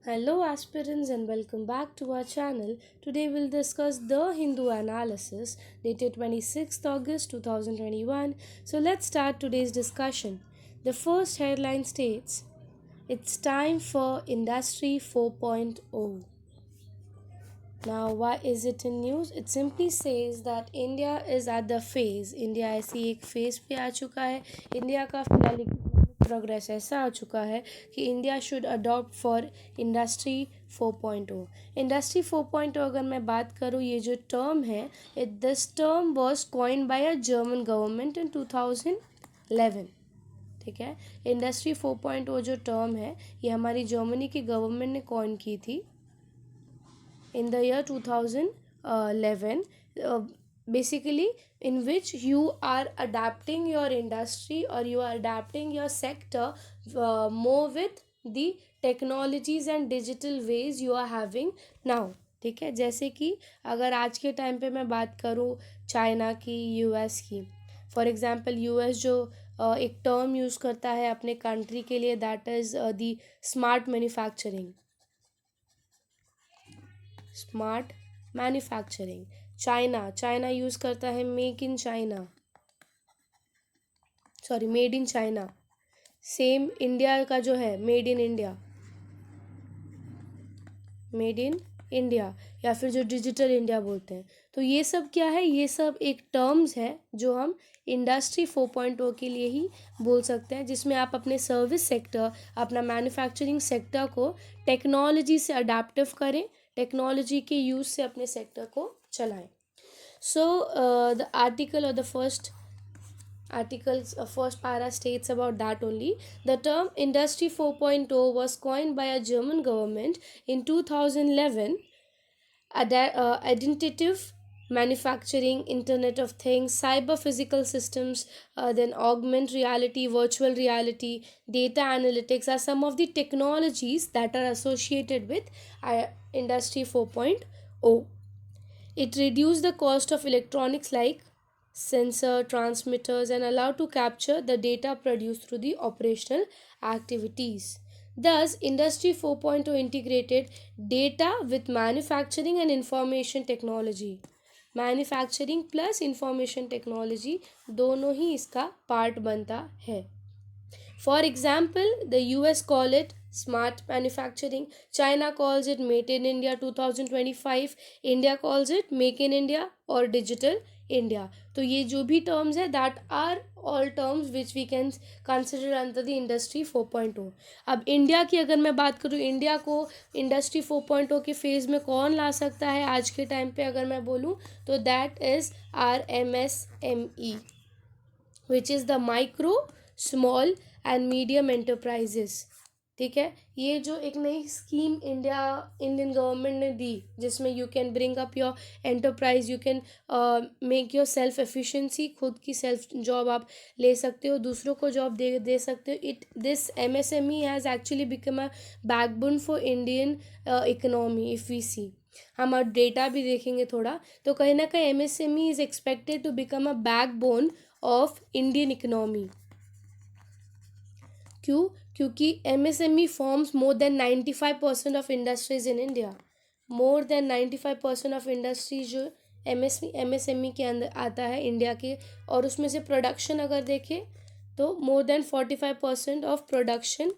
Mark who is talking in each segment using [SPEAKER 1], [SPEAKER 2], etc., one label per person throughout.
[SPEAKER 1] Hello, aspirants, and welcome back to our channel. Today, we'll discuss the Hindu analysis dated 26th August 2021. So, let's start today's discussion. The first headline states it's time for Industry 4.0. Now, why is it in news? It simply says that India is at the phase. India ऐसी एक phase पे आ चुका है. India का फिलहाल economic progress ऐसा आ चुका है कि India should adopt for industry 4.0. Industry 4.0 अगर मैं बात करूँ, ये जो टर्म है, this term was coined bye a German government in 2011. ठीक है. इंडस्ट्री 4.0 जो टर्म है, ये हमारी जर्मनी की गवर्नमेंट ने कॉइन की थी in the year 2011, basically in which you are adapting your industry or you are adapting your sector more with the technologies and digital ways you are having now. ठीक है. जैसे कि अगर आज के टाइम पे मैं बात करूँ चाइना की, यूएस की, फॉर एग्जांपल यूएस जो एक टर्म यूज़ करता है अपने कंट्री के लिए, that is the smart manufacturing. Smart manufacturing. China use करता है make in China, sorry made in China. Same India का जो है made in India, made in India, या फिर जो डिजिटल इंडिया बोलते हैं. तो ये सब क्या है? ये सब एक टर्म्स है जो हम इंडस्ट्री 4.0 के लिए ही बोल सकते हैं, जिसमें आप अपने सर्विस सेक्टर, अपना मैन्युफैक्चरिंग सेक्टर को टेक्नोलॉजी से अडेप्टिव करें, टेक्नोलॉजी के यूज़ से अपने सेक्टर को चलाएं. सो द आर्टिकल और the first articles first para states about that only. The term industry 4.0 was coined by a German government in 2011. Identitive manufacturing, internet of things, cyber physical systems, then augmented reality, virtual reality, data analytics are some of the technologies that are associated with industry 4.0. It reduced the cost of electronics like sensor transmitters and allowed to capture the data produced through the operational activities. Thus, Industry 4.0 integrated data with manufacturing and information technology. Manufacturing plus information technology दोनों ही इसका part बनता है. For example, the US call it smart manufacturing, China calls it made in India 2025, India calls it make in India or digital India. तो ये जो भी terms है, that are all terms which we can consider under the industry 4.0. अब India की अगर मैं बात करूँ, इंडिया को इंडस्ट्री 4.0 के फेज़ में कौन ला सकता है आज के टाइम पे अगर मैं बोलूँ, तो that is our MSME, which is the micro small and medium enterprises. ठीक है. ये जो एक नई स्कीम इंडियन गवर्नमेंट ने दी, जिसमें you can bring up your enterprise, you can make your self efficiency, खुद की सेल्फ जॉब आप ले सकते हो, दूसरों को जॉब दे सकते हो. This MSME has actually become a backbone for Indian economy. If we see, हम अब डेटा भी देखेंगे थोड़ा, तो कहीं ना कहीं MSME is expected to become a backbone of Indian economy. क्यों? क्योंकि MSME forms more than 95% of industries in India. More than 95% of industries जो MSME के अंदर आता है इंडिया के, और उसमें से प्रोडक्शन अगर देखें तो more than 45% of production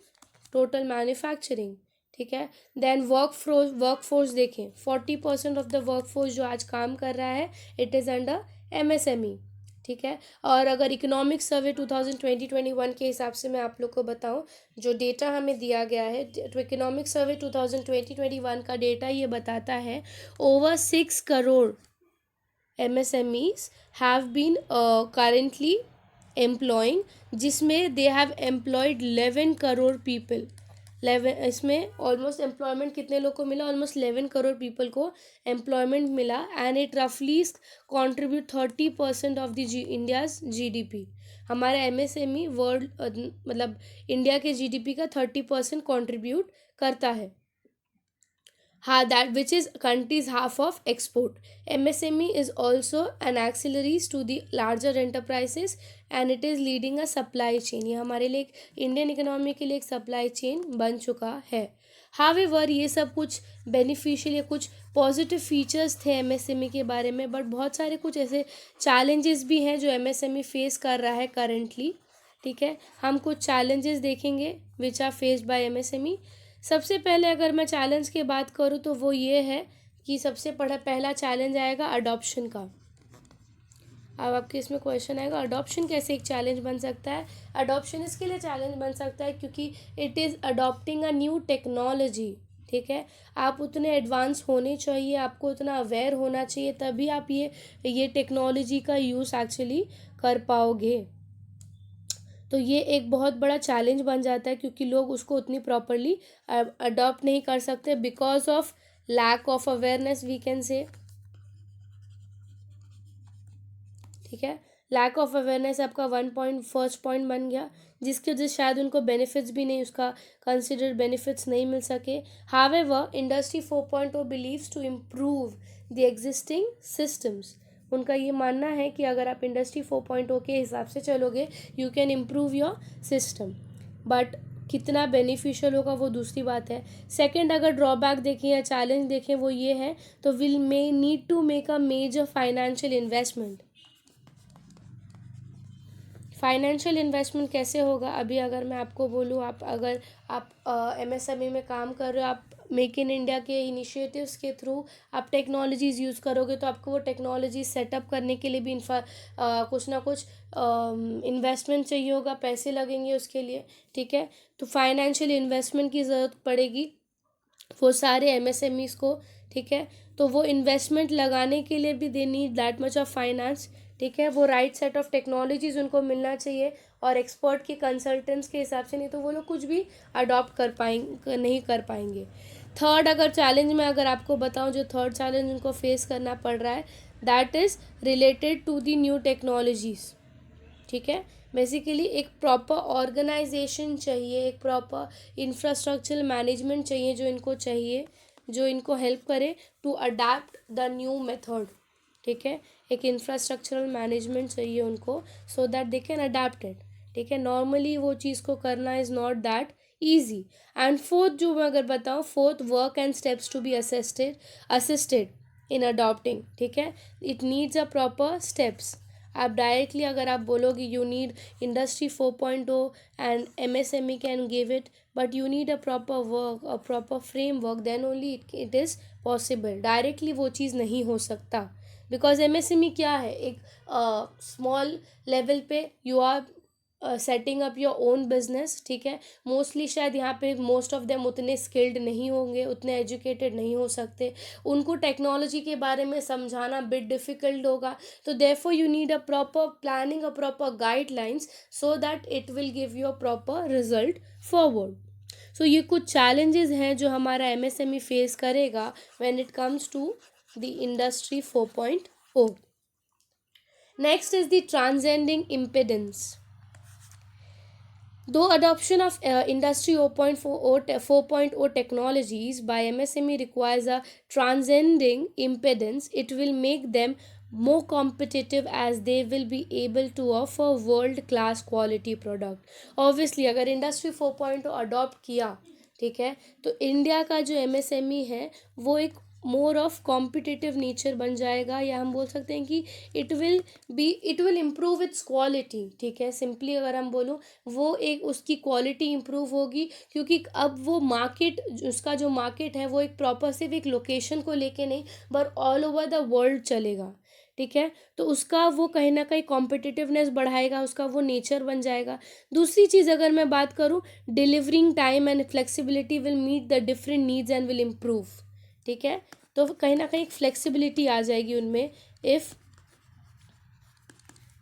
[SPEAKER 1] total manufacturing. ठीक है. देन वर्कफोर्स देखें, 40% ऑफ द वर्कफोर्स जो आज काम कर रहा है, इट इज़ अंडर MSME. ठीक है. और अगर इकोनॉमिक सर्वे 2020-21 के हिसाब से मैं आप लोग को बताऊं, जो डेटा हमें दिया गया है, तो इकोनॉमिक सर्वे 2020-21 का डेटा ये बताता है over 6 crore MSMEs have been currently employing, जिसमें they have employed 11 crore people. 11, इसमें ऑलमोस्ट एम्प्लॉयमेंट कितने लोग को मिला? ऑलमोस्ट 11 करोड़ पीपल को एम्प्लॉयमेंट मिला. एंड इट रफली contribute 30% of the India's GDP. हमारा MSME वर्ल्ड मतलब इंडिया के GDP का 30% कॉन्ट्रीब्यूट करता है. हाँ, that which is country's half of export. MSME is also an auxiliaries to the larger enterprises and it is leading a supply chain. ये हमारे लिए इंडियन इकोनॉमी के लिए एक सप्लाई चेन बन चुका है. हावेवर ये सब कुछ बेनिफिशियल या कुछ पॉजिटिव फीचर्स थे एमएसएमई के बारे में, बट बहुत सारे कुछ ऐसे चैलेंजेस भी हैं जो एमएसएमई फेस कर रहा है करेंटली। ठीक है, हम कुछ चैलेंजेस देखेंगे which are faced by MSME. सबसे पहले अगर मैं चैलेंज की बात करूँ तो वो ये है कि सबसे पहला चैलेंज आएगा अडॉप्शन का। अब आपके इसमें क्वेश्चन आएगा अडॉप्शन कैसे एक चैलेंज बन सकता है। अडॉप्शन इसके लिए चैलेंज बन सकता है क्योंकि it is adopting a new technology. ठीक है, आप उतने एडवांस होने चाहिए, आपको उतना अवेयर होना चाहिए, तभी आप ये टेक्नोलॉजी का यूज़ एक्चुअली कर पाओगे। तो ये एक बहुत बड़ा चैलेंज बन जाता है क्योंकि लोग उसको उतनी प्रॉपरली अडॉप्ट नहीं कर सकते because of lack of awareness we can say. ठीक है, लैक ऑफ अवेयरनेस आपका फर्स्ट पॉइंट बन गया, जिसकी वजह से शायद उनको बेनिफिट्स भी नहीं, उसका कंसिडर्ड बेनिफिट्स नहीं मिल सके। However industry 4.0 believes to improve the existing systems. उनका ये मानना है कि अगर आप इंडस्ट्री 4.0 के हिसाब से चलोगे you can improve your system, but कितना बेनिफिशियल होगा वो दूसरी बात है। सेकंड अगर ड्रॉबैक देखें या चैलेंज देखें वो ये है, तो will may need to make a major financial investment. Financial investment कैसे होगा, अभी अगर मैं आपको बोलूँ, अगर आप एमएसएमई में काम कर रहे हो, आप मेक इन इंडिया के इनिशिएटिव्स के थ्रू आप टेक्नोलॉजीज़ यूज़ करोगे, तो आपको वो टेक्नोलॉजी सेटअप करने के लिए भी कुछ ना कुछ इन्वेस्टमेंट चाहिए होगा, पैसे लगेंगे उसके लिए। ठीक है, तो फाइनेंशियल इन्वेस्टमेंट की ज़रूरत पड़ेगी वो सारे एमएसएमईज़ को। ठीक है, तो वो इन्वेस्टमेंट लगाने के लिए भी they need that much of finance. ठीक है, वो राइट सेट ऑफ टेक्नोलॉजीज़ उनको मिलना चाहिए और एक्सपर्ट के कंसल्टेंट्स के हिसाब से, नहीं तो वो लोग कुछ भी अडॉप्ट नहीं कर पाएंगे। थर्ड अगर चैलेंज में अगर आपको बताऊं, जो थर्ड चैलेंज उनको फेस करना पड़ रहा है that is related to the new technologies. ठीक है, बेसिकली एक प्रॉपर ऑर्गेनाइजेशन चाहिए, एक प्रॉपर इंफ्रास्ट्रक्चरल मैनेजमेंट चाहिए जो इनको हेल्प करे to adapt the new method. ठीक है, एक इंफ्रास्ट्रक्चरल मैनेजमेंट चाहिए उनको so that they can adapt it. ठीक है, नॉर्मली वो चीज़ को करना is not that easy. And fourth जो मैं अगर बताऊँ, fourth work and steps to be assisted in adopting. ठीक है, it needs a proper steps. आप डायरेक्टली अगर आप बोलोगे you need industry 4.0 and MSME can give it, but you need a proper work, a proper framework, then only it is possible. Directly वो चीज़ नहीं हो सकता बिकॉज एमएसएमई क्या है, एक स्मॉल लेवल पे you are setting up your own business. ठीक है, मोस्टली शायद यहाँ पे मोस्ट ऑफ देम उतने स्किल्ड नहीं होंगे, उतने एजुकेटेड नहीं हो सकते, उनको टेक्नोलॉजी के बारे में समझाना बिट डिफ़िकल्ट होगा। तो therefore you need a proper planning, a proper guidelines so that it will give you a proper result forward. So ये कुछ चैलेंजेस हैं जो हमारा एमएसएमई फेस करेगा when it comes to the industry 4.0. Next is the transcending impedance. Though adoption of Industry 4.0 technologies by MSME requires a transcending impedance, it will make them more competitive as they will be able to offer world class quality product. Obviously अगर industry 4.0 adopt किया, ठीक है, तो India का जो MSME है वो एक मोर ऑफ कॉम्पिटिटिव नेचर बन जाएगा, या हम बोल सकते हैं कि it will improve it's quality. ठीक है, सिंपली अगर हम बोलूँ वो एक उसकी क्वालिटी इम्प्रूव होगी क्योंकि अब वो मार्केट, उसका जो मार्केट है वो एक प्रॉपर सिर्फ एक लोकेशन को लेके नहीं but all over the world चलेगा। ठीक है, तो उसका वो कहीं ना कहीं कॉम्पिटिटिवनेस बढ़ाएगा, उसका वो नेचर बन जाएगा। दूसरी चीज़ अगर मैं बात करूँ, delivering time and flexibility will meet the different needs and will improve. ठीक है, तो कहीं ना कहीं फ्लेक्सिबिलिटी आ जाएगी उनमें if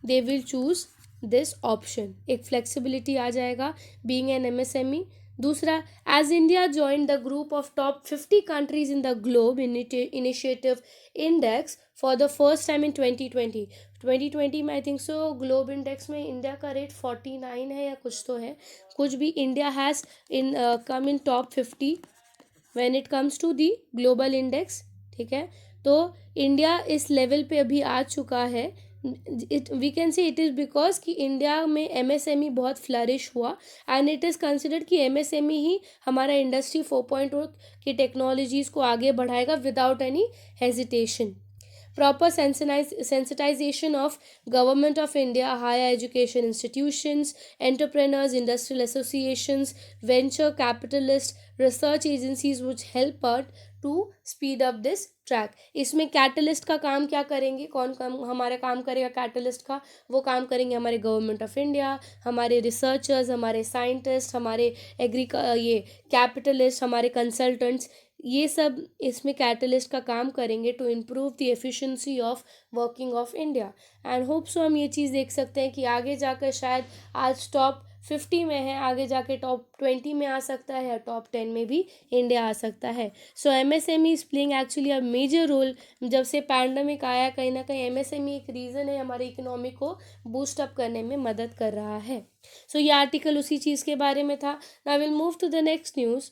[SPEAKER 1] they will choose this option, एक फ्लेक्सिबिलिटी आ जाएगा बीइंग एन एमएसएमई। दूसरा, as India join the group of top 50 countries in the globe initiative index for the first time in 2020 में, I think so globe index में India का rate 49 है या कुछ तो है, कुछ भी, India has come in top 50 when it comes to the global index. ठीक है, तो इंडिया इस लेवल पे अभी आ चुका है it we can say it is because कि इंडिया में एमएसएमई बहुत फ्लरिश हुआ, एंड इट इज़ कंसिडर्ड कि एमएसएमई ही हमारा इंडस्ट्री 4.0 की टेक्नोलॉजीज़ को आगे बढ़ाएगा without any hesitation. Proper sensitization of government of India, higher education institutions, entrepreneurs, industrial associations, venture capitalists, research agencies which help out to speed up this track. इसमें catalyst का काम क्या करेंगे, कौन काम हमारा काम करेगा कैटलिस्ट का, वो काम करेंगे हमारे गवर्नमेंट ऑफ इंडिया, हमारे रिसर्चर्स, हमारे साइंटिस्ट, हमारे ये कैपिटलिस्ट, हमारे कंसल्टेंट्स, ये सब इसमें कैटलिस्ट का काम करेंगे to improve the efficiency of working of India. And hope so हम ये चीज़ देख सकते हैं कि आगे जाकर शायद आज टॉप 50 में है, आगे जाके टॉप 20 में आ सकता है, या टॉप 10 में भी इंडिया आ सकता है. So MSME is playing actually a major role. जब से पैंडमिक आया, कहीं ना कहीं एमएसएमई एक रीज़न है हमारे इकोनॉमी को बूस्ट अप करने में मदद कर रहा है. सो ये आर्टिकल उसी चीज़ के बारे में था. Now will move to the next news.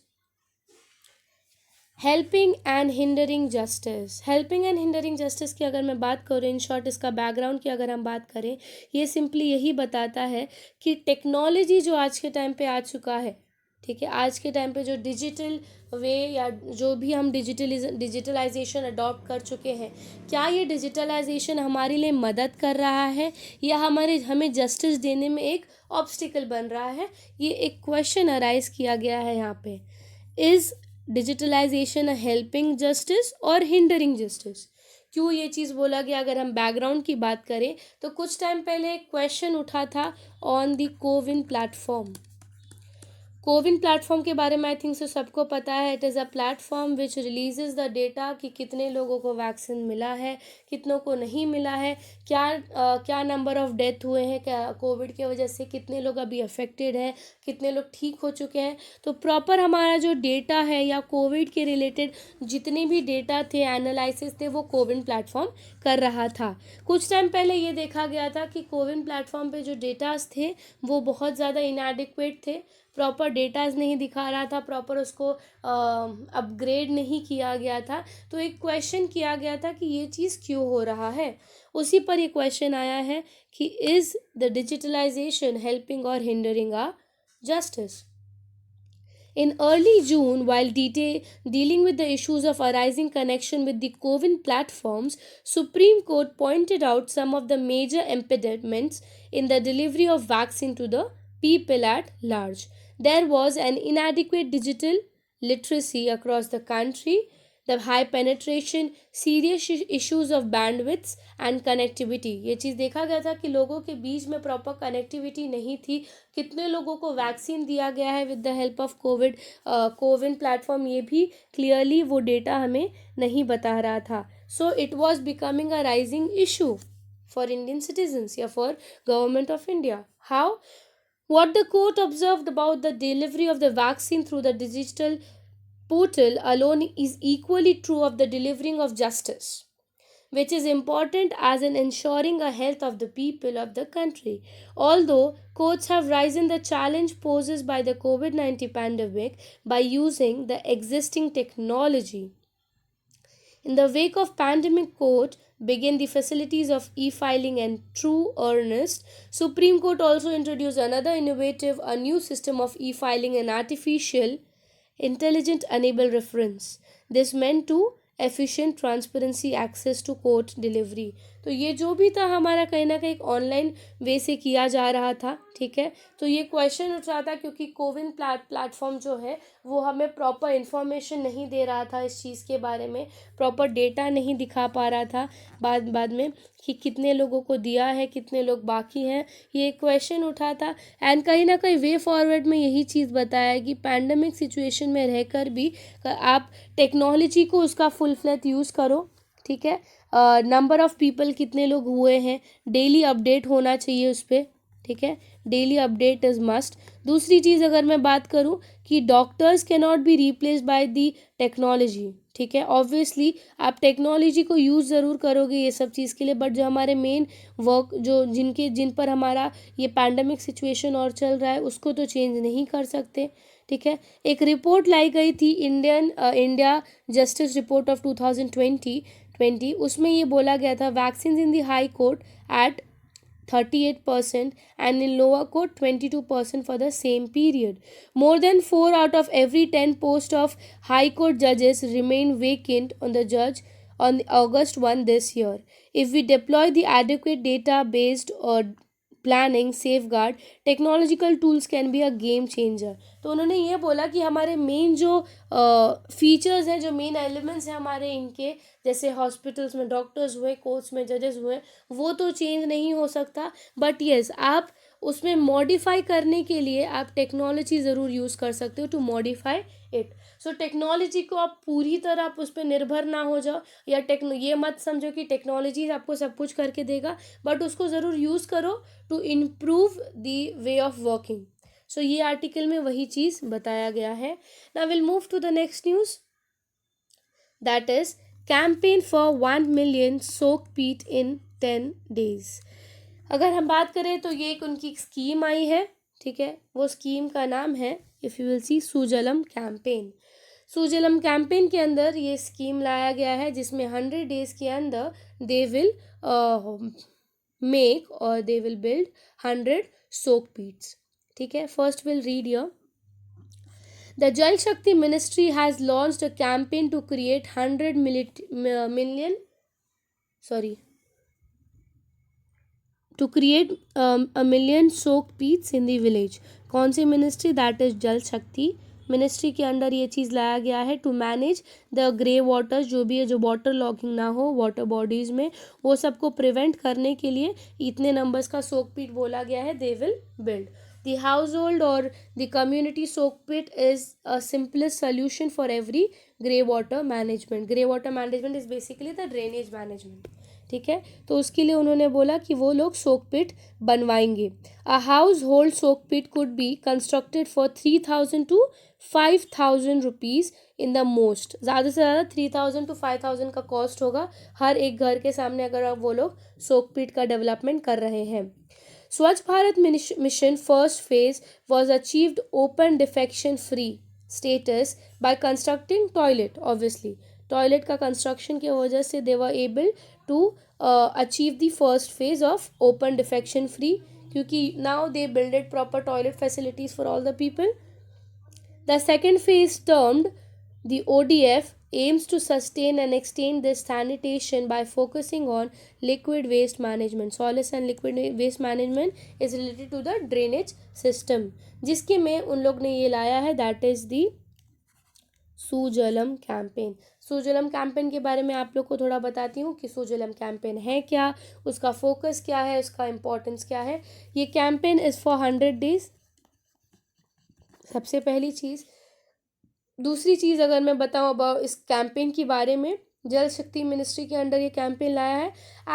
[SPEAKER 1] Helping and hindering justice. Helping and hindering justice की अगर मैं बात करूँ, इन शॉर्ट इसका बैकग्राउंड की अगर हम बात करें, ये सिंपली यही बताता है कि टेक्नोलॉजी जो आज के टाइम पे आ चुका है, ठीक है, आज के टाइम पे जो डिजिटल वे या जो भी हम डिजिटलाइजेशन अडॉप्ट कर चुके हैं, क्या ये डिजिटलाइजेशन हमारे लिए मदद कर रहा है या हमें जस्टिस देने में एक ऑब्स्टिकल बन रहा है? ये एक क्वेश्चन अराइज किया गया है यहाँ पे. इज़ डिजिटलाइजेशन हेल्पिंग जस्टिस और हिंडरिंग जस्टिस? क्यों ये चीज़ बोला गया? अगर हम बैकग्राउंड की बात करें तो कुछ टाइम पहले एक क्वेश्चन उठा था on the CoWIN platform. CoWIN platform के बारे में आई थिंक सो सबको पता है. It is a platform which releases the data कि कितने लोगों को वैक्सीन मिला है, कितनों को नहीं मिला है, क्या नंबर ऑफ डेथ हुए हैं क्या कोविड की वजह से, कितने लोग अभी अफेक्टेड हैं, कितने लोग ठीक हो चुके हैं. तो प्रॉपर हमारा जो डेटा है या कोविड के रिलेटेड जितने भी डेटा थे, एनालिसिस थे, वो कोविन प्लेटफॉर्म कर रहा था. कुछ टाइम पहले ये देखा गया था कि कोविन प्लेटफॉर्म पे जो डेटास थे वो बहुत ज़्यादा इनएडिक्वेट थे, प्रॉपर डेटाज नहीं दिखा रहा था, प्रॉपर उसको अपग्रेड नहीं किया गया था. तो एक क्वेश्चन किया गया था कि ये चीज़ क्यों हो रहा है. उसी पर ये क्वेश्चन आया है कि इज़ द डिजिटलाइजेशन हेल्पिंग और hindering a justice? In early June, while dealing with the issues of arising connection with the COVID platforms, Supreme Court pointed out some of the major impediments in the delivery of vaccine to the people at large. There was an inadequate digital literacy across the country, the high penetration, serious issues of bandwidths and connectivity. ये चीज़ देखा गया था कि लोगों के बीच में proper connectivity नहीं थी. कितने लोगों को वैक्सीन दिया गया है with the help of CoWIN platform, ये भी क्लियरली वो डेटा हमें नहीं बता रहा था. So it was becoming a rising issue for Indian citizens या for government of India. How? What the court observed about the delivery of the vaccine through the digital portal alone is equally true of the delivering of justice, which is important as in ensuring the health of the people of the country. Although courts have risen the challenge posed by the COVID-19 pandemic by using the existing technology. In the wake of pandemic, court began the facilities of e-filing and true earnest. Supreme Court also introduced another innovative, a new system of e-filing and artificial intelligent enable reference. This meant to efficient transparency access to court delivery. तो ये जो भी था हमारा कहीं ना कहीं online way से किया जा रहा था, ठीक है. तो ये क्वेश्चन उठ रहा था क्योंकि कोविन प्लेटफॉर्म जो है वो हमें प्रॉपर इन्फॉर्मेशन नहीं दे रहा था इस चीज़ के बारे में, प्रॉपर डेटा नहीं दिखा पा रहा था बाद में कि कितने लोगों को दिया है, कितने लोग बाकी हैं. ये क्वेश्चन उठा था एंड कहीं ना कहीं वे फॉरवर्ड में यही चीज़ बताया कि पैंडमिक सिचुएशन में रहकर भी आप टेक्नोलॉजी को उसका फुल फ्लैट यूज़ करो, ठीक है. नंबर ऑफ़ पीपल कितने लोग हुए हैं डेली अपडेट होना चाहिए उस पर, ठीक है. Daily update is must. दूसरी चीज़ अगर मैं बात करूं कि doctors can not be replaced by the technology, ठीक है. ऑब्वियसली आप टेक्नोलॉजी को यूज़ ज़रूर करोगे ये सब चीज़ के लिए, बट जो हमारे मेन वर्क जो जिन पर हमारा ये पैंडमिक सिचुएशन और चल रहा है उसको तो चेंज नहीं कर सकते, ठीक है. एक रिपोर्ट लाई गई थी इंडिया जस्टिस रिपोर्ट ऑफ 2020 20 उसमें ये बोला गया था vaccine in the high court at 38% and in lower court 22% for the same period. More than 4 out of every 10 posts of high court judges remain vacant on the judge on August 1 this year. If we deploy the adequate data based planning safeguard technological tools can be a game changer. तो उन्होंने ये बोला कि हमारे main जो features हैं, जो main elements हैं हमारे इनके, जैसे हॉस्पिटल्स में डॉक्टर्स हुए, कोर्ट्स में जजेस हुए, वो तो चेंज नहीं हो सकता, बट येस आप उसमें मॉडिफाई करने के लिए आप टेक्नोलॉजी ज़रूर यूज़ कर सकते हो to modify it. So technology को आप पूरी तरह आप उस पर निर्भर ना हो जाओ, या ये मत समझो कि टेक्नोलॉजी आपको सब कुछ करके देगा, बट उसको ज़रूर यूज़ करो to improve the way of working. So ये आर्टिकल में वही चीज़ बताया गया है. Now will move to the next news, that is campaign for 1 million soak pit in 10 days. अगर हम बात करें तो ये एक उनकी स्कीम आई है, ठीक है. वो स्कीम का नाम है, if you will see, Sujalam campaign. Sujalam campaign के अंदर ये स्कीम लाया गया है जिसमें 100 days के अंदर दे विल मेक और they will build 100 soak Pitt's. ठीक है. First will read your. The Jal Shakti Ministry has launched a campaign to create 100 million, to create a million soak pits in the village. कौन सी ministry? That is जल शक्ति ministry के under ये चीज़ लाया गया है to manage the grey water, जो भी है, जो वाटर लॉगिंग ना हो वाटर बॉडीज़ में, वो सबको प्रिवेंट करने के लिए इतने नंबर्स का सोक पिट बोला गया है they will build. The household or the community soak pit is a simplest solution for every grey water management. Grey water management is basically the drainage management. ठीक है. तो उसके लिए उन्होंने बोला कि वो लोग सोक पिट बनवाएंगे. A household soak pit could be constructed for 3,000 to 5,000 rupees in the most. ज़्यादा से ज़्यादा 3,000 to 5,000 का कॉस्ट होगा हर एक घर के सामने अगर आप वो लोग सोक पिट का डेवलपमेंट कर रहे हैं. Swachh Bharat mission first phase was achieved open defecation free status by constructing toilet. Obviously toilet का construction की वजह से they were able to achieve the first phase of open defecation free, क्योंकि now they built proper toilet facilities for all the people. The second phase, termed the ODF, aims to sustain and extend this sanitation by focusing on liquid waste management. Solids and liquid waste management is related to the drainage system, जिसके में उन लोग ने ये लाया है, that is the Sujalam campaign. Sujalam campaign के बारे में आप लोग को थोड़ा बताती हूँ कि सुजलम कैंपेन है क्या, उसका फोकस क्या है, उसका इम्पोर्टेंस क्या है. ये कैंपेन इज़ फॉर 100 days. सबसे पहली चीज़. दूसरी चीज़ अगर मैं बताऊँ अबाउट इस कैंपेन के बारे में, जल शक्ति मिनिस्ट्री के अंडर ये कैंपेन लाया है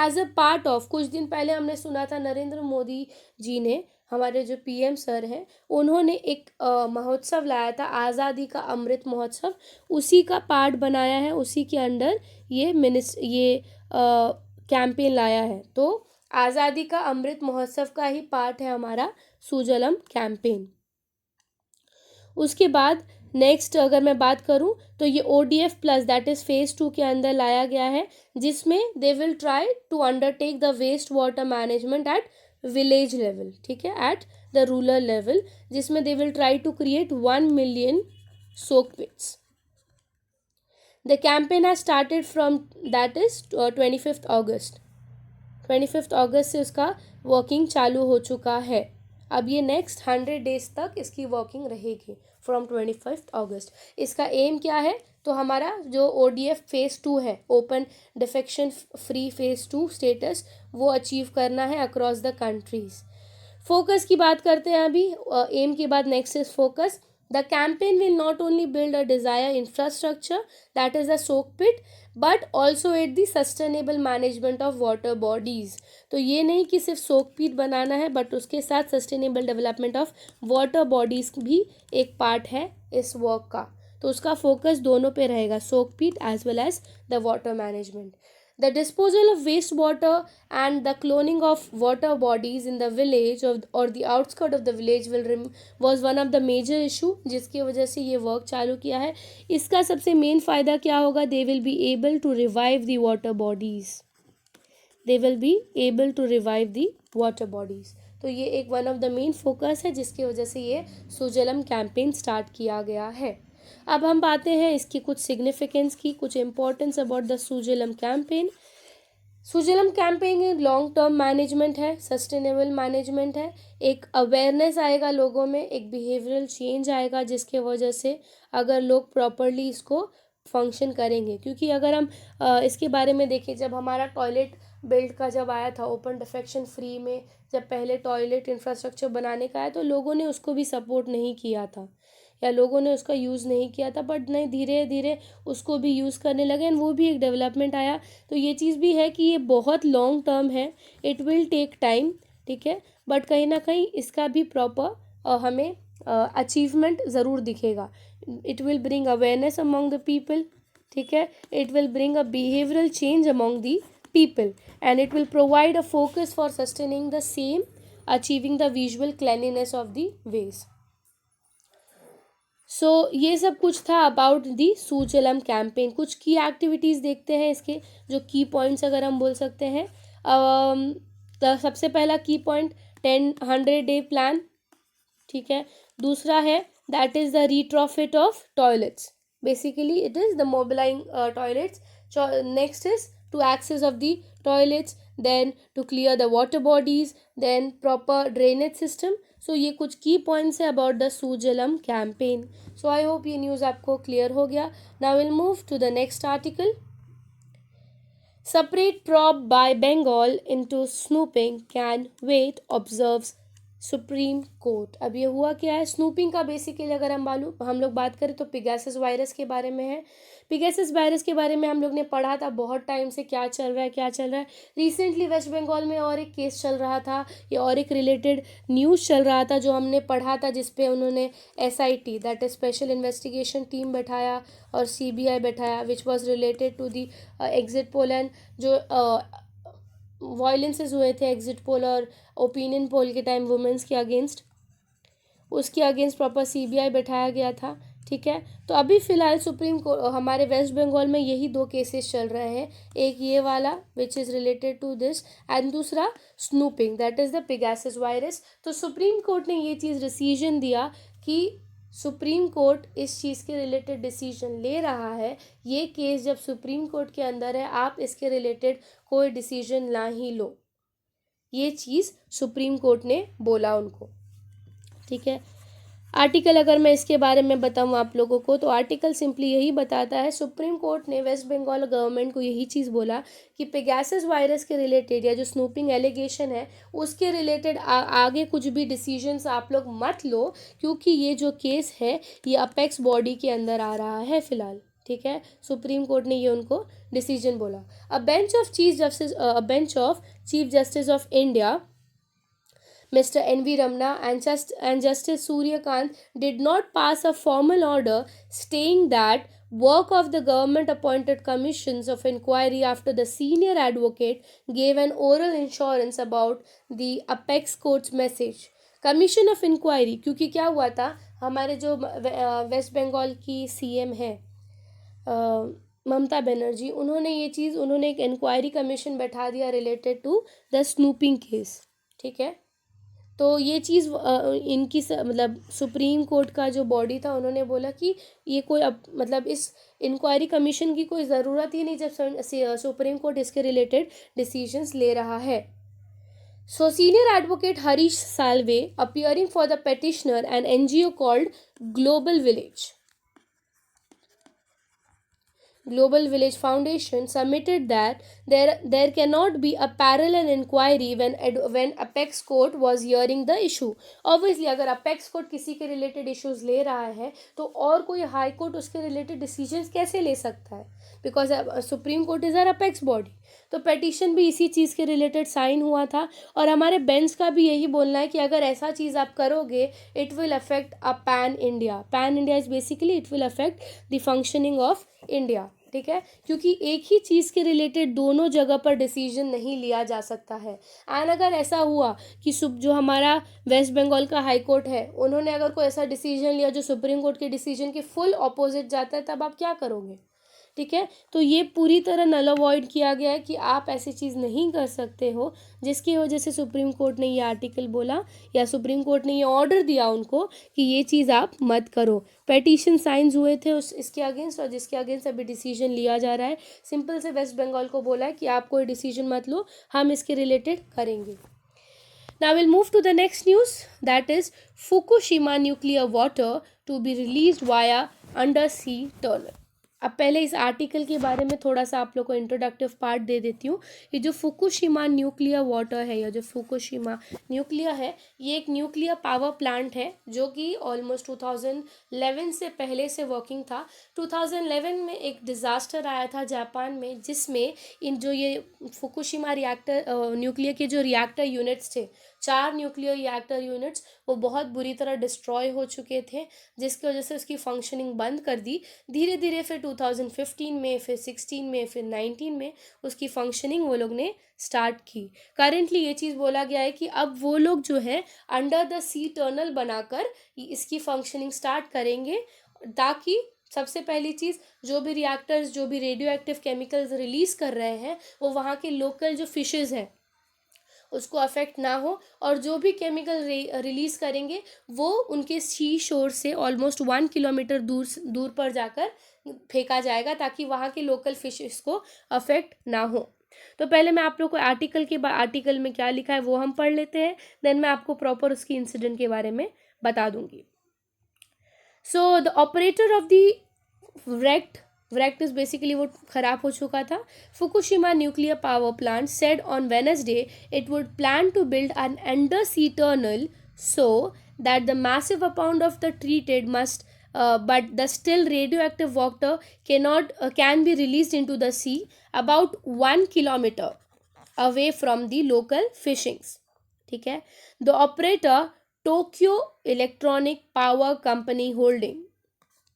[SPEAKER 1] एज अ पार्ट ऑफ, कुछ दिन पहले हमने सुना था नरेंद्र मोदी जी ने, हमारे जो पीएम सर हैं, उन्होंने एक महोत्सव लाया था आज़ादी का अमृत महोत्सव, उसी का पार्ट बनाया है, उसी के अंडर ये कैंपेन लाया है. तो आज़ादी का अमृत महोत्सव का ही पार्ट है हमारा सुजलम कैंपेन. उसके बाद नेक्स्ट अगर मैं बात करूं तो ये ODF plus that is phase 2 के अंदर लाया गया है, जिसमें they will try to undertake the waste water management at village level. ठीक है, एट द रूरल लेवल, जिसमें they will try to create 1 million soak pits. The campaign has started from that is 25th August. 25th August से उसका working चालू हो चुका है. अब ये नेक्स्ट 100 days तक इसकी वर्किंग रहेगी फ्रॉम 25th August. इसका एम क्या है, तो हमारा जो ODF फेज़ 2 है, open defection free phase 2 status, वो अचीव करना है अक्रॉस द कंट्रीज. फोकस की बात करते हैं अभी. एम के बाद next is focus. The campaign will not only build a desired infrastructure, that is the soak pit, but also aid the sustainable management of water bodies. तो ये नहीं कि सिर्फ सोक पिट बनाना है, बट उसके साथ sustainable development of water bodies भी एक पार्ट है इस वर्क का. तो उसका फोकस दोनों पे रहेगा, soak pit as well as the water management. The disposal of wastewater and the cloning of water bodies in the village or the outskirt of the village was one of the major issue, जिसकी वजह से ये work चालू किया है. इसका सबसे main फ़ायदा क्या होगा? They will be able to revive the water bodies. They will be able to revive the water bodies. तो ये एक one of the main focus है जिसकी वजह से ये सुजलम कैंपेन स्टार्ट किया गया है. अब हम बातें हैं इसकी कुछ सिग्निफिकेंस की, कुछ importance about the Sujalam campaign. Sujalam campaign एक लॉन्ग टर्म मैनेजमेंट है, सस्टेनेबल मैनेजमेंट है. एक अवेयरनेस आएगा लोगों में, एक बिहेवियरल चेंज आएगा जिसके वजह से अगर लोग प्रॉपरली इसको फंक्शन करेंगे. क्योंकि अगर हम इसके बारे में देखें, जब हमारा टॉयलेट बिल्ड का जब आया था ओपन डिफेक्शन फ्री में, जब पहले टॉयलेट इंफ्रास्ट्रक्चर बनाने का आया तो लोगों ने उसको भी सपोर्ट नहीं किया था या लोगों ने उसका यूज़ नहीं किया था. बट नहीं, धीरे धीरे उसको भी यूज़ करने लगे एंड वो भी एक डेवलपमेंट आया. तो ये चीज़ भी है कि ये बहुत लॉन्ग टर्म है, इट विल टेक टाइम. ठीक है, बट कहीं ना कहीं इसका भी प्रॉपर हमें अचीवमेंट ज़रूर दिखेगा. It will bring awareness among the people. ठीक है, it will bring a behavioural change among the people, and it will provide a focus for sustaining the same, achieving the visual cleanliness of the ways. So ये सब कुछ था about the Sujalam campaign. कुछ की activities देखते हैं इसके, जो की पॉइंट्स अगर हम बोल सकते हैं. तो सबसे पहला की पॉइंट 100 डे प्लान. ठीक है, दूसरा है that is the retrofit of toilets. Basically it is the mobilising toilets. Next is to access of the toilets, then to clear the water bodies, then proper drainage system. So ये कुछ key points है about the Sujalam campaign. So I hope ये news आपको clear हो गया. Now we'll move to the next article. Separate probe by Bengal into snooping can wait, observes supreme court. अब ये हुआ क्या है? स्नूपिंग का बेसिकली अगर हम लोग बात करें तो पिगैसिस वायरस के बारे में है. पिगैसिस वायरस के बारे में हम लोग ने पढ़ा था बहुत टाइम से, क्या चल रहा है क्या चल रहा है. रिसेंटली वेस्ट बंगाल में और एक केस चल रहा था, या और एक रिलेटेड न्यूज़ चल रहा था जो हमने पढ़ा था, जिसपे उन्होंने SIT that is special investigation team बैठाया और CBI बैठाया, which was related to the exit poll. And जो वायलेंसेस हुए थे एग्जिट पोल और ओपिनियन पोल के टाइम वुमेंस के अगेंस्ट, उसके अगेंस्ट प्रॉपर CBI बैठाया गया था. ठीक है, तो अभी फ़िलहाल सुप्रीम कोर्ट हमारे वेस्ट बंगाल में यही 2 केसेस चल रहे हैं. एक ये वाला which is related to this, and दूसरा snooping that is the Pegasus virus. तो सुप्रीम कोर्ट ने ये चीज़ डिसीजन दिया कि सुप्रीम कोर्ट इस चीज़ के रिलेटेड डिसीजन ले रहा है. ये केस जब सुप्रीम कोर्ट के अंदर है, आप इसके रिलेटेड कोई डिसीजन ना ही लो. ये चीज़ सुप्रीम कोर्ट ने बोला उनको. ठीक है, आर्टिकल अगर मैं इसके बारे में बताऊं आप लोगों को, तो आर्टिकल सिंपली यही बताता है, सुप्रीम कोर्ट ने वेस्ट बंगाल गवर्नमेंट को यही चीज़ बोला कि पिगैसिस वायरस के रिलेटेड या जो स्नूपिंग एलिगेशन है उसके रिलेटेड आगे कुछ भी डिसीजंस आप लोग मत लो, क्योंकि ये जो केस है ये अपेक्स बॉडी के अंदर आ रहा है फ़िलहाल. ठीक है, सुप्रीम कोर्ट ने ये उनको डिसीजन बोला. अ bench of chief justice of India Mr. N.V. Ramana and Justice Surya Kant did not pass a formal order stating that work of the government appointed commissions of inquiry after the senior advocate gave an oral assurance about the apex court's message. Commission of inquiry, क्योंकि क्या हुआ था, हमारे जो waste Bengal की CM है ममता बनर्जी, उन्होंने एक इंक्वायरी कमीशन बैठा दिया related to the snooping case. ठीक है, तो ये चीज़ इनकी मतलब सुप्रीम कोर्ट का जो बॉडी था उन्होंने बोला कि ये कोई मतलब इस इंक्वायरी कमीशन की कोई ज़रूरत ही नहीं जब सुप्रीम कोर्ट इसके रिलेटेड डिसीजंस ले रहा है. So senior advocate Harish Salve appearing for the petitioner and NGO called Global Village Foundation submitted that there cannot be a parallel inquiry when Apex Court was hearing the issue. Obviously अगर Apex Court किसी के related issues ले रहा है तो और कोई high court उसके related decisions कैसे ले सकता है, because supreme court is our apex body. तो पेटिशन भी इसी चीज़ के रिलेटेड साइन हुआ था और हमारे बेंच का भी यही बोलना है कि अगर ऐसा चीज़ आप करोगे it will affect a pan India. Is basically it will affect the functioning of India. ठीक है, क्योंकि एक ही चीज़ के रिलेटेड दोनों जगह पर डिसीजन नहीं लिया जा सकता है। एंड अगर ऐसा हुआ कि जो हमारा वेस्ट बंगाल का हाई कोर्ट है, उन्होंने अगर कोई ऐसा डिसीजन लिया जो सुप्रीम कोर्ट के डिसीजन के फुल ऑपोजिट जाता है, तब आप क्या करोगे? ठीक है, तो ये पूरी तरह नल अवॉइड किया गया है कि आप ऐसी चीज़ नहीं कर सकते हो, जिसकी वजह से सुप्रीम कोर्ट ने ये आर्टिकल बोला या सुप्रीम कोर्ट ने ये ऑर्डर दिया उनको कि ये चीज़ आप मत करो। पेटिशन साइंस हुए थे इसके अगेंस्ट, और जिसके अगेंस्ट अभी डिसीजन लिया जा रहा है। सिंपल से वेस्ट बंगाल को बोला है कि आप कोई डिसीजन मत लो, हम इसके रिलेटेड करेंगे। Now we'll move to the next news, that is Fukushima nuclear water to be released via undersea tunnel. अब पहले इस आर्टिकल के बारे में थोड़ा सा आप लोग को इंट्रोडक्टिव पार्ट दे देती हूँ। ये जो फुकुशिमा न्यूक्लियर वाटर है या जो फुकुशिमा न्यूक्लियर है, ये एक न्यूक्लियर पावर प्लांट है जो कि ऑलमोस्ट 2011 से पहले से वर्किंग था। 2011 में एक डिज़ास्टर आया था जापान में, जिसमें इन जो ये फुकुशिमा रिएक्टर न्यूक्लियर के जो रिएक्टर यूनिट्स थे, 4 न्यूक्लियर रिएक्टर यूनिट्स, वो बहुत बुरी तरह डिस्ट्रॉय हो चुके थे, जिसकी वजह से उसकी फंक्शनिंग बंद कर दी। धीरे धीरे फिर 2015 में, फिर 16 में, फिर 19 में उसकी फंक्शनिंग वो लोग ने स्टार्ट की। करेंटली ये चीज़ बोला गया है कि अब वो लोग जो है अंडर द सी टनल बनाकर इसकी फंक्शनिंग स्टार्ट करेंगे, ताकि सबसे पहली चीज़, जो भी रिएक्टर्स जो भी रेडियो एक्टिव केमिकल्स रिलीज़ कर रहे हैं वो वहाँ के लोकल जो फिशेज़ हैं उसको अफेक्ट ना हो, और जो भी केमिकल रिलीज़ करेंगे वो उनके सी शोर से ऑलमोस्ट 1 किलोमीटर दूर पर जाकर फेंका जाएगा, ताकि वहाँ के लोकल फिशेस को अफेक्ट ना हो। तो पहले मैं आप लोग को आर्टिकल में क्या लिखा है वो हम पढ़ लेते हैं, देन मैं आपको प्रॉपर उसकी इंसिडेंट के बारे में बता दूंगी। So the operator of the wrecked is basically वो ख़राब हो चुका था, Fukushima nuclear power plant said on Wednesday it would plan to build an undersea tunnel so that the massive amount of the treated must but the still radioactive water can be released into the sea about 1 kilometer away from the local fishings. ठीक है, the operator Tokyo Electronic Power Company Holding,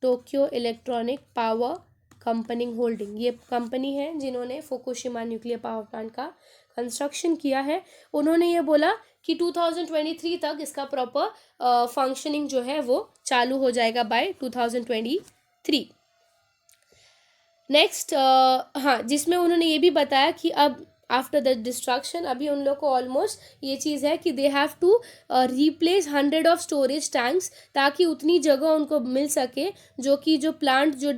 [SPEAKER 1] Tokyo electronic power company holding, ये company है जिन्होंने Fukushima nuclear power plant का construction किया है। उन्होंने ये बोला कि 2023 तक इसका प्रॉपर फंक्शनिंग जो है वो चालू हो जाएगा बाय 2023। नेक्स्ट हाँ, जिसमें उन्होंने ये भी बताया कि अब आफ्टर द डिस्ट्रक्शन अभी उन लोग को ऑलमोस्ट ये चीज़ है कि they have to replace 100 of storage tanks, ताकि उतनी जगह उनको मिल सके जो कि जो प्लांट जो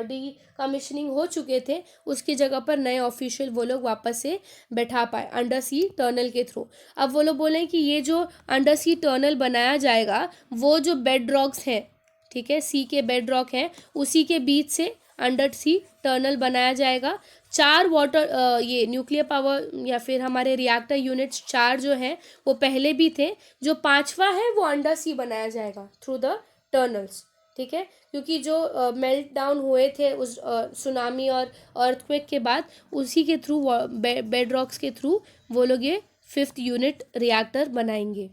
[SPEAKER 1] डिकमिशनिंग हो चुके थे उसकी जगह पर नए ऑफिशियल वो लोग वापस से बैठा पाए अंडर सी टनल के थ्रू। अब वो लोग बोले कि ये जो अंडर सी टनल बनाया जाएगा वो जो बेड रॉक्स हैं, ठीक है, सी के बेड रॉक हैं, उसी के बीच से अंडर सी टनल बनाया जाएगा। 4 वाटर ये न्यूक्लियर पावर या फिर हमारे रिएक्टर यूनिट्स 4 जो हैं वो पहले भी थे, जो 5वां है वो अंडर सी बनाया जाएगा थ्रू द टनल्स। ठीक है, क्योंकि जो मेल्ट डाउन हुए थे उस सुनामी और अर्थक्वेक के बाद, उसी के थ्रू बेड रॉक्स के थ्रू वो लोग ये 5th यूनिट रिएक्टर बनाएंगे।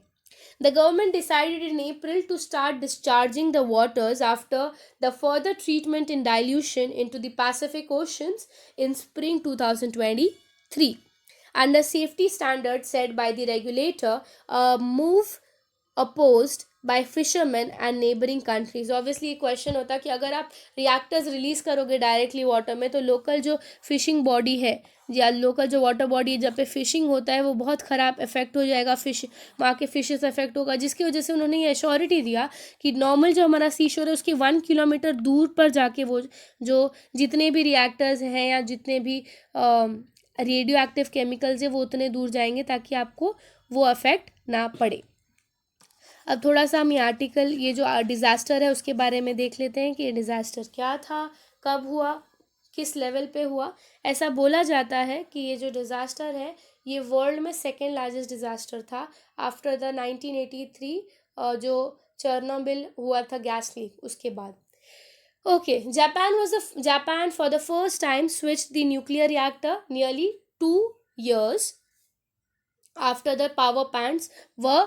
[SPEAKER 1] The government decided in April to start discharging the waters after the further treatment in dilution into the Pacific Oceans in spring 2023. Under safety standards set by the regulator, a move opposed by fishermen and neighboring countries. Obviously एक question होता है कि अगर आप reactors release करोगे directly water में, तो local जो फिशिंग बॉडी है या लोकल जो वाटर बॉडी जब पे फिशिंग होता है वो बहुत ख़राब इफेक्ट हो जाएगा, फिश वहाँ के फिशेस इफेक्ट होगा, जिसकी वजह से उन्होंने ये एश्योरिटी दिया कि नॉर्मल जो हमारा सी शोर है उसके 1 किलोमीटर दूर पर जाके वो जो जितने भी रिएक्टर्स हैं या जितने भी रेडियो एक्टिव केमिकल्स है वो उतने दूर जाएंगे, ताकि आपको वो अफेक्ट ना पड़े। अब थोड़ा सा हम ये आर्टिकल, ये जो डिज़ास्टर है उसके बारे में देख लेते हैं कि ये डिज़ास्टर क्या था, कब हुआ, किस लेवल पे हुआ। ऐसा बोला जाता है कि ये जो डिज़ास्टर है ये वर्ल्ड में 2nd लार्जेस्ट डिज़ास्टर था आफ्टर द 1983 जो चेरनोबिल हुआ था गैस लीक, उसके बाद। Okay, Japan for the first time switched the nuclear reactor nearly 2 years after the power plants were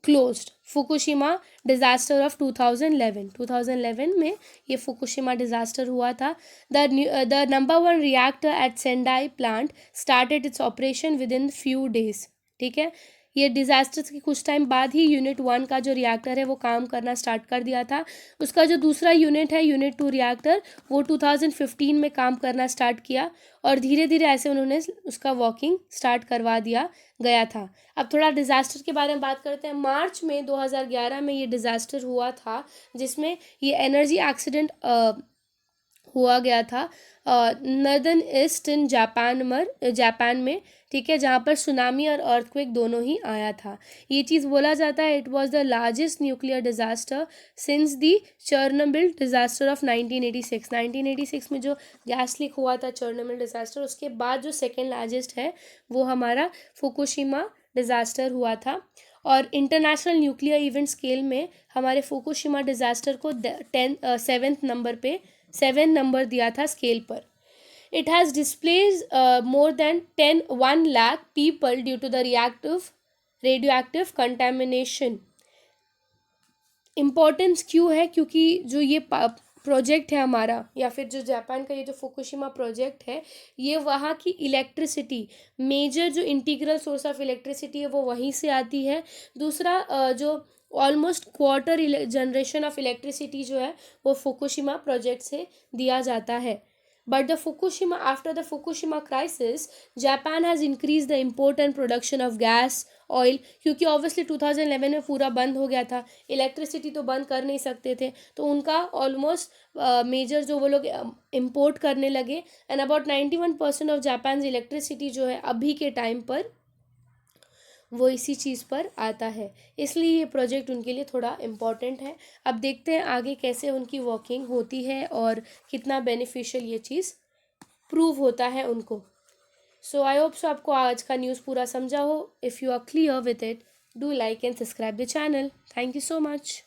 [SPEAKER 1] closed. Fukushima disaster of 2011 में ये फुकुशिमा डिजास्टर हुआ था। The number one reactor at Sendai plant started its operation within few days. ठीक है, ये disaster के कुछ time बाद ही यूनिट 1 का जो रिएक्टर है वो काम करना स्टार्ट कर दिया था। उसका जो दूसरा यूनिट है, यूनिट 2 रिएक्टर, वो 2015 में काम करना स्टार्ट किया और धीरे धीरे ऐसे उन्होंने उसका वर्किंग स्टार्ट करवा दिया गया था। अब थोड़ा डिज़ास्टर के बारे में बात करते हैं। मार्च में 2011 में ये डिज़ास्टर हुआ था, जिसमें ये एनर्जी एक्सीडेंट हुआ गया था नॉर्दर्न ईस्टर्न जापान में। ठीक है, जहाँ पर सुनामी और अर्थक्वेक दोनों ही आया था। ये चीज़ बोला जाता है it was the largest nuclear disaster since the Chernobyl disaster of 1986 में जो गैस लीक हुआ था चर्नोबिल डिजास्टर, उसके बाद जो सेकेंड लार्जेस्ट है वो हमारा फुकुशिमा डिजास्टर हुआ था। और इंटरनेशनल न्यूक्लियर इवेंट स्केल में हमारे फुकुशिमा डिजास्टर को 7 नंबर दिया था स्केल पर। It has displaced more than 1 lakh people due to the radioactive contamination. Importance क्यों है? क्योंकि जो ये प्रोजेक्ट है हमारा, या फिर जो जापान का ये जो फुकुशिमा प्रोजेक्ट है, ये वहाँ की इलेक्ट्रिसिटी, मेजर जो इंटीग्रल सोर्स ऑफ इलेक्ट्रिसिटी है वो वहीं से आती है। दूसरा जो almost quarter generation of electricity जो है वो फुकुशिमा प्रोजेक्ट से दिया जाता है। But after the Fukushima crisis, Japan has increased the import and production of gas, oil, क्योंकि obviously 2011 में पूरा बंद हो गया था, इलेक्ट्रिसिटी तो बंद कर नहीं सकते थे, तो उनका ऑलमोस्ट मेजर जो वो लोग इम्पोर्ट करने लगे। And about 91% of Japan electricity जो है अभी के टाइम पर वो इसी चीज़ पर आता है, इसलिए ये प्रोजेक्ट उनके लिए थोड़ा इम्पॉर्टेंट है। अब देखते हैं आगे कैसे उनकी वर्किंग होती है और कितना बेनिफिशियल ये चीज़ प्रूव होता है उनको। सो आई होप सो आपको आज का न्यूज़ पूरा समझा हो। If you are clear with it, do like and subscribe the channel. Thank you so much.